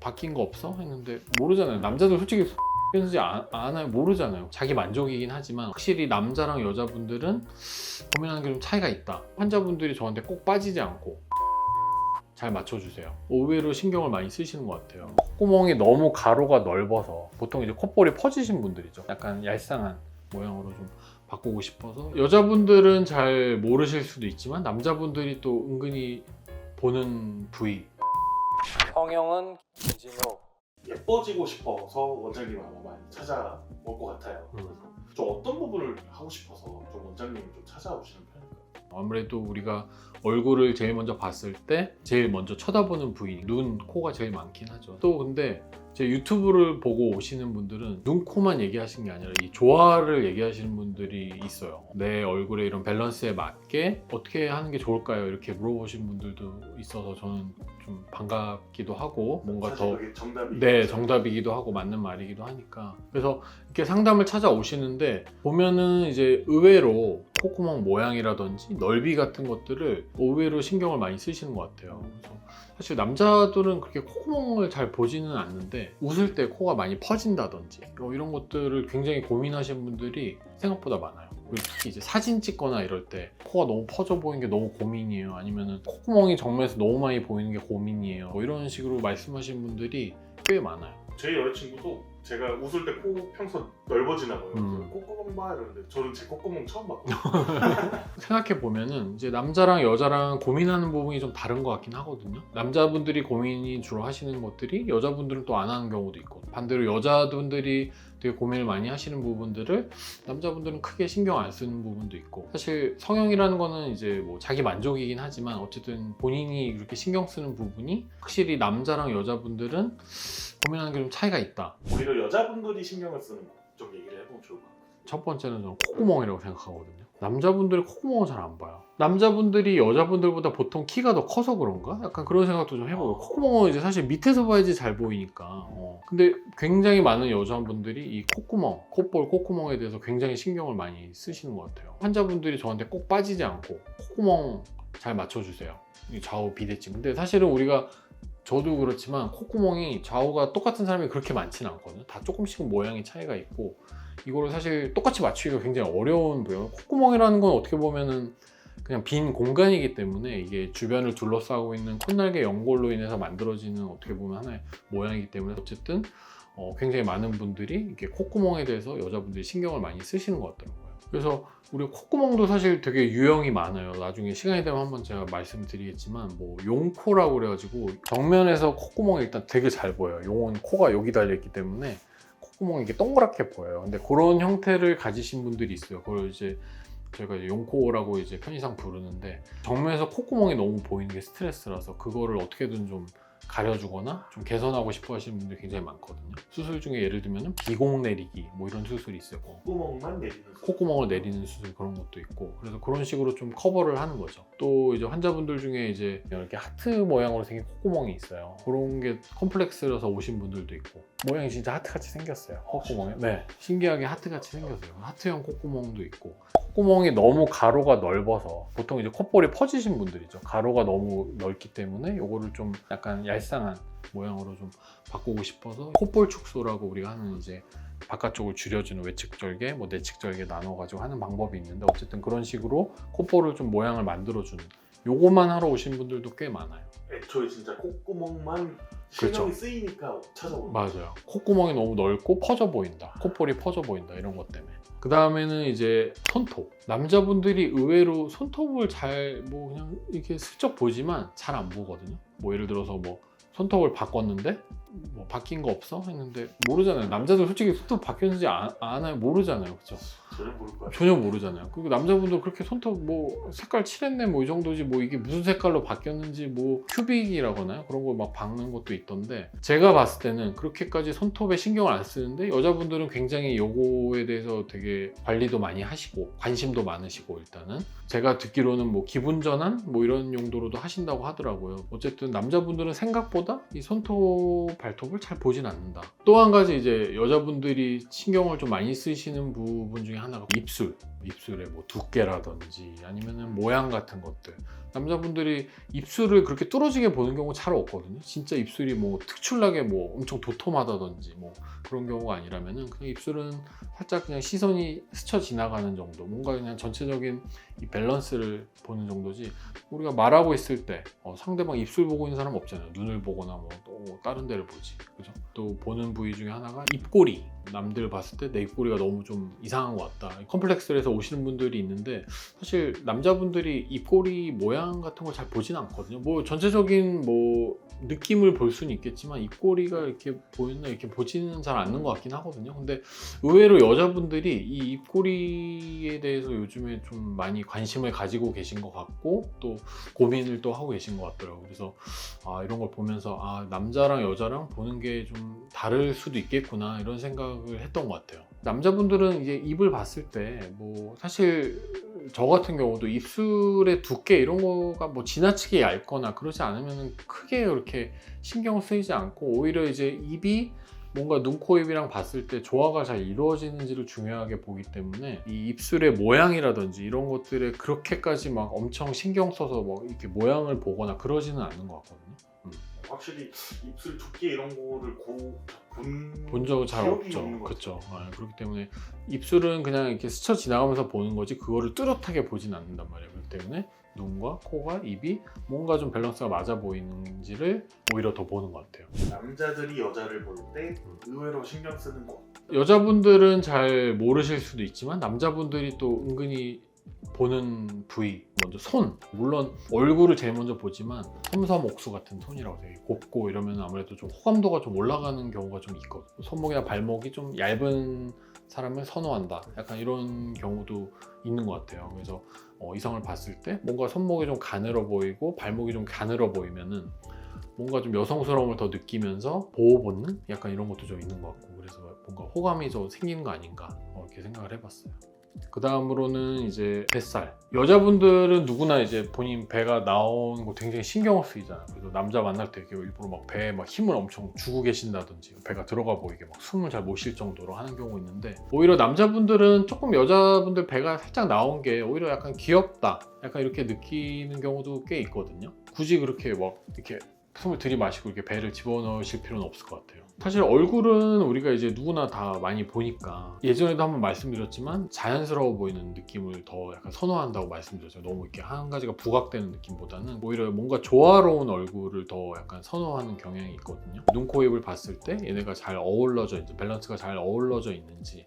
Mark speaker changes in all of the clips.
Speaker 1: 바뀐 거 없어? 했는데 모르잖아요. 남자들 솔직히 했는지 안 모르잖아요. 자기 만족이긴 하지만 확실히 남자랑 여자분들은 고민하는 게 좀 차이가 있다. 환자분들이 저한테 꼭 빠지지 않고 잘 맞춰주세요. 의외로 신경을 많이 쓰시는 것 같아요. 콧구멍이 너무 가로가 넓어서 보통 이제 콧볼이 퍼지신 분들이죠. 약간 얄쌍한 모양으로 좀 바꾸고 싶어서 여자분들은 잘 모르실 수도 있지만 남자분들이 또 은근히 보는 부위.
Speaker 2: 성형은 김진호.
Speaker 3: 예뻐지고 싶어서 원장님 아마 많이 찾아올 것 같아요. 좀 어떤 부분을 하고 싶어서 좀 원장님이 좀 찾아오시는 편인가요?
Speaker 1: 아무래도 우리가 얼굴을 제일 먼저 봤을 때 제일 먼저 쳐다보는 부위, 눈, 코가 제일 많긴 하죠. 또 근데 제 유튜브를 보고 오시는 분들은 눈, 코만 얘기하시는 게 아니라 이 조화를 얘기하시는 분들이 있어요. 내 얼굴의 이런 밸런스에 맞게 어떻게 하는 게 좋을까요? 이렇게 물어보신 분들도 있어서 저는 좀 반갑기도 하고 뭔가
Speaker 3: 사실
Speaker 1: 더
Speaker 3: 그게 정답이
Speaker 1: 네, 정답이기도 하고 맞는 말이기도 하니까. 그래서 이렇게 상담을 찾아오시는데 보면은 이제 의외로 콧구멍 모양이라든지 넓이 같은 것들을 의외로 신경을 많이 쓰시는 것 같아요. 그래서 사실 남자들은 그렇게 콧구멍을 잘 보지는 않는데 웃을 때 코가 많이 퍼진다든지 이런 것들을 굉장히 고민하시는 분들이 생각보다 많아요. 그리고 특히 이제 사진 찍거나 이럴 때 코가 너무 퍼져 보이는 게 너무 고민이에요. 아니면은 콧구멍이 정면에서 너무 많이 보이는 게 고민이에요. 뭐 이런 식으로 말씀하시는 분들이 꽤 많아요.
Speaker 3: 제 여자친구도 제가 웃을 때 코 평소 넓어지나 봐요.
Speaker 1: 음.
Speaker 3: 콧구멍 봐 이러는데 저는 제 콧구멍 처음 봤거든요.
Speaker 1: 생각해 보면은 이제 남자랑 여자랑 고민하는 부분이 좀 다른 것 같긴 하거든요. 남자분들이 고민이 주로 하시는 것들이 여자분들은 또 안 하는 경우도 있고, 반대로 여자분들이 되게 고민을 많이 하시는 부분들을 남자분들은 크게 신경 안 쓰는 부분도 있고, 사실 성형이라는 거는 이제 뭐 자기 만족이긴 하지만 어쨌든 본인이 그렇게 신경 쓰는 부분이 확실히 남자랑 여자분들은 고민하는 게 좀 차이가 있다.
Speaker 3: 오히려 여자분들이 신경을 쓰는 거 좀 얘기를 해보면 좋을 것 같아요.
Speaker 1: 첫 번째는 저는 콧구멍이라고 생각하거든요. 남자분들이 콧구멍을 잘 안 봐요. 남자분들이 여자분들보다 보통 키가 더 커서 그런가? 약간 그런 생각도 좀 해보고, 콧구멍은 이제 사실 밑에서 봐야지 잘 보이니까. 근데 굉장히 많은 여자분들이 이 콧구멍, 콧볼, 콧구멍에 대해서 굉장히 신경을 많이 쓰시는 것 같아요. 환자분들이 저한테 꼭 빠지지 않고 콧구멍 잘 맞춰주세요. 이 좌우 비대칭. 근데 사실은 우리가 저도 그렇지만 콧구멍이 좌우가 똑같은 사람이 그렇게 많지는 않거든요. 다 조금씩은 모양이 차이가 있고, 이거를 사실 똑같이 맞추기가 굉장히 어려운 부분이에요. 콧구멍이라는 건 어떻게 보면은 그냥 빈 공간이기 때문에 이게 주변을 둘러싸고 있는 콧날개 연골로 인해서 만들어지는 어떻게 보면 하나의 모양이기 때문에 어쨌든 굉장히 많은 분들이 이렇게 콧구멍에 대해서 여자분들이 신경을 많이 쓰시는 것 같더라고요. 그래서 우리 콧구멍도 사실 되게 유형이 많아요. 나중에 시간이 되면 한번 제가 말씀드리겠지만 뭐 용코라고 그래가지고 정면에서 콧구멍이 일단 되게 잘 보여요. 용은 코가 여기 달려있기 때문에 콧구멍이 이게 동그랗게 보여요. 근데 그런 형태를 가지신 분들이 있어요. 그걸 이제 저희가 이제 용코라고 이제 편의상 부르는데, 정면에서 콧구멍이 너무 보이는 게 스트레스라서 그거를 어떻게든 좀 가려주거나 좀 개선하고 싶어 하시는 분들이 굉장히 많거든요. 수술 중에 예를 들면 비공 내리기 뭐 이런 수술이 있어요.
Speaker 3: 콧구멍만 내리는 거.
Speaker 1: 콧구멍을 내리는 수술 그런 것도 있고, 그래서 그런 식으로 좀 커버를 하는 거죠. 또 이제 환자분들 중에 이제 이렇게 하트 모양으로 생긴 콧구멍이 있어요. 그런 게 컴플렉스라서 오신 분들도 있고, 모양이 진짜 하트같이 생겼어요. 콧구멍에. 네, 신기하게 하트같이 생겼어요. 하트형 콧구멍도 있고, 콧구멍이 너무 가로가 넓어서 보통 이제 콧볼이 퍼지신 분들이죠. 가로가 너무 넓기 때문에 이거를 좀 약간 얄쌍한 모양으로 좀 바꾸고 싶어서 콧볼 축소라고 우리가 하는 이제 바깥쪽을 줄여주는 외측절개, 뭐 내측절개 나눠가지고 하는 방법이 있는데, 어쨌든 그런 식으로 콧볼을 좀 모양을 만들어주는 요거만 하러 오신 분들도 꽤 많아요.
Speaker 3: 애초에 진짜 콧구멍만
Speaker 1: 그렇죠.
Speaker 3: 신경이 쓰이니까 찾아보는
Speaker 1: 맞아요. 콧구멍이 너무 넓고 퍼져 보인다, 콧볼이 퍼져 보인다, 이런 것 때문에. 그 다음에는 이제 손톱. 남자분들이 의외로 손톱을 잘 뭐 그냥 이렇게 슬쩍 보지만 잘 안 보거든요. 뭐 예를 들어서 뭐 손톱을 바꿨는데 뭐 바뀐 거 없어? 했는데 모르잖아요. 남자들 솔직히 손톱 바뀌었는지 아나요? 모르잖아요. 그렇죠?
Speaker 3: 전혀 모를 거야.
Speaker 1: 전혀 모르잖아요. 그리고 남자분도 그렇게 손톱 뭐 색깔 칠했네 뭐 이 정도지, 뭐 이게 무슨 색깔로 바뀌었는지 뭐 큐빅이라고 하나요? 그런 거 막 박는 것도 있던데, 제가 봤을 때는 그렇게까지 손톱에 신경을 안 쓰는데 여자분들은 굉장히 요거에 대해서 되게 관리도 많이 하시고 관심도 많으시고, 일단은 제가 듣기로는 뭐 기분 전환 뭐 이런 용도로도 하신다고 하더라고요. 어쨌든 남자분들은 생각보다 이 손톱 발톱을 잘 보진 않는다. 또 한 가지 이제 여자분들이 신경을 좀 많이 쓰시는 부분 중에 하나가 입술의 뭐 두께라든지 아니면은 모양 같은 것들. 남자분들이 입술을 그렇게 뚫어지게 보는 경우 잘 없거든요. 진짜 입술이 뭐 특출나게 뭐 엄청 도톰하다든지 뭐 그런 경우가 아니라면은 그냥 입술은 살짝 그냥 시선이 스쳐 지나가는 정도, 뭔가 그냥 전체적인 이 밸런스를 보는 정도지. 우리가 말하고 있을 때 상대방 입술 보고 있는 사람 없잖아요. 눈을 보거나 뭐 또 다른 데를 보지, 그죠? 또 보는 부위 중에 하나가 입꼬리. 남들 봤을 때 내 입꼬리가 너무 좀 이상한 것 같다. 컴플렉스를 해서 오시는 분들이 있는데 사실 남자분들이 입꼬리 모양 같은 걸 잘 보진 않거든요. 뭐 전체적인 뭐 느낌을 볼 수는 있겠지만 입꼬리가 이렇게 보이나 이렇게 보지는 잘 않는 것 같긴 하거든요. 근데 의외로 여자분들이 이 입꼬리에 대해서 요즘에 좀 많이 관심을 가지고 계신 것 같고 또 고민을 또 하고 계신 것 같더라고요. 그래서 이런 걸 보면서 남자랑 여자랑 보는 게 좀 다를 수도 있겠구나 이런 생각을 했던 것 같아요. 남자분들은 이제 입을 봤을 때 뭐 사실 저 같은 경우도 입술의 두께 이런 거가 뭐 지나치게 얇거나 그러지 않으면 크게 그렇게 신경 쓰이지 않고 오히려 이제 입이 뭔가 눈, 코, 입이랑 봤을 때 조화가 잘 이루어지는지를 중요하게 보기 때문에 이 입술의 모양이라든지 이런 것들에 그렇게까지 막 엄청 신경 써서 뭐 이렇게 모양을 보거나 그러지는 않는 것 같거든요.
Speaker 3: 확실히 입술 두께 이런 거를
Speaker 1: 본 적은 잘
Speaker 3: 기억이
Speaker 1: 없죠.
Speaker 3: 없는 것
Speaker 1: 그렇죠. 그렇기 때문에 입술은 그냥 이렇게 스쳐 지나가면서 보는 거지 그거를 뚜렷하게 보진 않는단 말이에요. 그렇기 때문에 눈과 코가 입이 뭔가 좀 밸런스가 맞아 보이는지를 오히려 더 보는 것 같아요.
Speaker 3: 남자들이 여자를 볼 때 의외로 신경 쓰는 것.
Speaker 1: 여자분들은 잘 모르실 수도 있지만 남자분들이 또 은근히 보는 부위, 먼저 손. 물론 얼굴을 제일 먼저 보지만 섬섬옥수 같은 손이라고 되게 곱고 이러면 아무래도 좀 호감도가 좀 올라가는 경우가 좀 있거든요. 손목이나 발목이 좀 얇은 사람을 선호한다. 약간 이런 경우도 있는 것 같아요. 그래서 이성을 봤을 때 뭔가 손목이 좀 가늘어 보이고 발목이 좀 가늘어 보이면은 뭔가 좀 여성스러움을 더 느끼면서 보호 본능? 약간 이런 것도 좀 있는 것 같고 그래서 뭔가 호감이 좀 생기는 거 아닌가 이렇게 생각을 해봤어요. 그 다음으로는 이제 뱃살. 여자분들은 누구나 이제 본인 배가 나오는 거 굉장히 신경을 쓰이잖아요. 그래서 남자 만날 때 이렇게 일부러 막 배에 막 힘을 엄청 주고 계신다든지 배가 들어가 보이게 막 숨을 잘 못 쉴 정도로 하는 경우 있는데 오히려 남자분들은 조금 여자분들 배가 살짝 나온 게 오히려 약간 귀엽다. 약간 이렇게 느끼는 경우도 꽤 있거든요. 굳이 그렇게 막 이렇게 숨을 들이마시고 이렇게 배를 집어넣으실 필요는 없을 것 같아요. 사실 얼굴은 우리가 이제 누구나 다 많이 보니까 예전에도 한번 말씀드렸지만 자연스러워 보이는 느낌을 더 약간 선호한다고 말씀드렸죠. 너무 이렇게 한 가지가 부각되는 느낌보다는 오히려 뭔가 조화로운 얼굴을 더 약간 선호하는 경향이 있거든요. 눈, 코, 입을 봤을 때 얘네가 잘 어우러져 있는지 밸런스가 잘 어우러져 있는지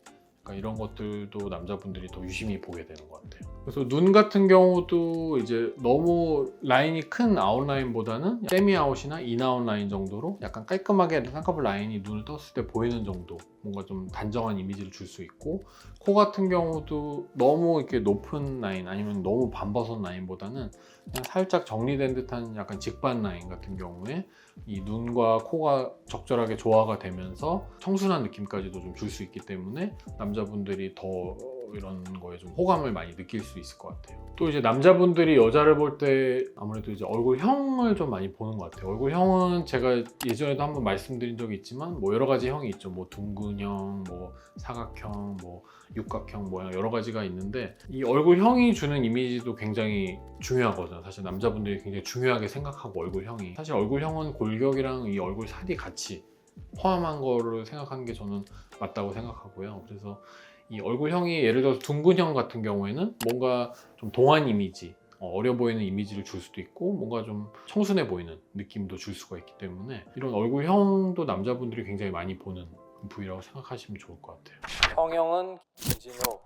Speaker 1: 이런 것들도 남자분들이 더 유심히 보게 되는 것 같아요. 그래서 눈 같은 경우도 이제 너무 라인이 큰 아웃라인보다는 세미 아웃이나 인아웃 라인 정도로 약간 깔끔하게 쌍꺼풀 라인이 눈을 떴을 때 보이는 정도 뭔가 좀 단정한 이미지를 줄 수 있고 코 같은 경우도 너무 이렇게 높은 라인 아니면 너무 반버섯 라인보다는 그냥 살짝 정리된 듯한 약간 직반 라인 같은 경우에 이 눈과 코가 적절하게 조화가 되면서 청순한 느낌까지도 좀 줄 수 있기 때문에 남자분들이 더 이런 거에 좀 호감을 많이 느낄 수 있을 것 같아요. 또 이제 남자분들이 여자를 볼 때 아무래도 이제 얼굴형을 좀 많이 보는 것 같아요. 얼굴형은 제가 예전에도 한번 말씀드린 적이 있지만 뭐 여러 가지 형이 있죠. 뭐 둥근형, 뭐 사각형, 뭐 육각형 모양 여러 가지가 있는데 이 얼굴형이 주는 이미지도 굉장히 중요하거든요. 사실 남자분들이 굉장히 중요하게 생각하고 얼굴형이 사실 얼굴형은 골격이랑 이 얼굴 살이 같이 포함한 거를 생각하는 게 저는 맞다고 생각하고요. 그래서 이 얼굴형이 예를 들어서 둥근형 같은 경우에는 뭔가 좀 동안 이미지, 어려 보이는 이미지를 줄 수도 있고 뭔가 좀 청순해 보이는 느낌도 줄 수가 있기 때문에 이런 얼굴형도 남자분들이 굉장히 많이 보는 부위라고 생각하시면 좋을 것 같아요.
Speaker 2: 성형은 김진호.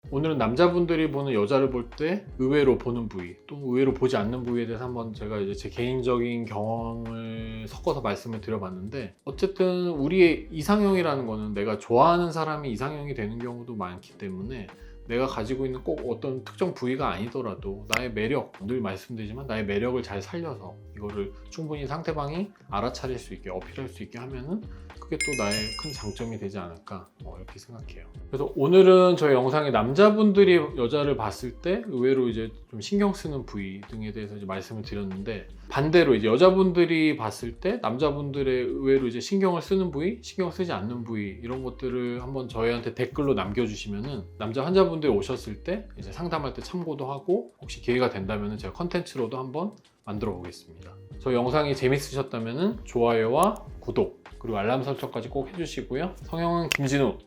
Speaker 1: 오늘은 남자분들이 보는 여자를 볼 때 의외로 보는 부위 또 의외로 보지 않는 부위에 대해서 한번 제가 이제 제 개인적인 경험을 섞어서 말씀을 드려봤는데 어쨌든 우리의 이상형이라는 거는 내가 좋아하는 사람이 이상형이 되는 경우도 많기 때문에 내가 가지고 있는 꼭 어떤 특정 부위가 아니더라도 나의 매력, 늘 말씀드리지만 나의 매력을 잘 살려서 이거를 충분히 상대방이 알아차릴 수 있게 어필할 수 있게 하면은 그게 또 나의 큰 장점이 되지 않을까 이렇게 생각해요. 그래서 오늘은 저희 영상에 남자분들이 여자를 봤을 때 의외로 이제 좀 신경 쓰는 부위 등에 대해서 이제 말씀을 드렸는데 반대로 이제 여자분들이 봤을 때 남자분들의 의외로 이제 신경을 쓰는 부위, 신경 쓰지 않는 부위 이런 것들을 한번 저희한테 댓글로 남겨주시면은 남자 환자분들이 오셨을 때 이제 상담할 때 참고도 하고 혹시 기회가 된다면은 제가 컨텐츠로도 한번 만들어 보겠습니다. 저 영상이 재밌으셨다면은 좋아요와 구독 그리고 알람 설정까지 꼭 해주시고요. 성형은 김진우.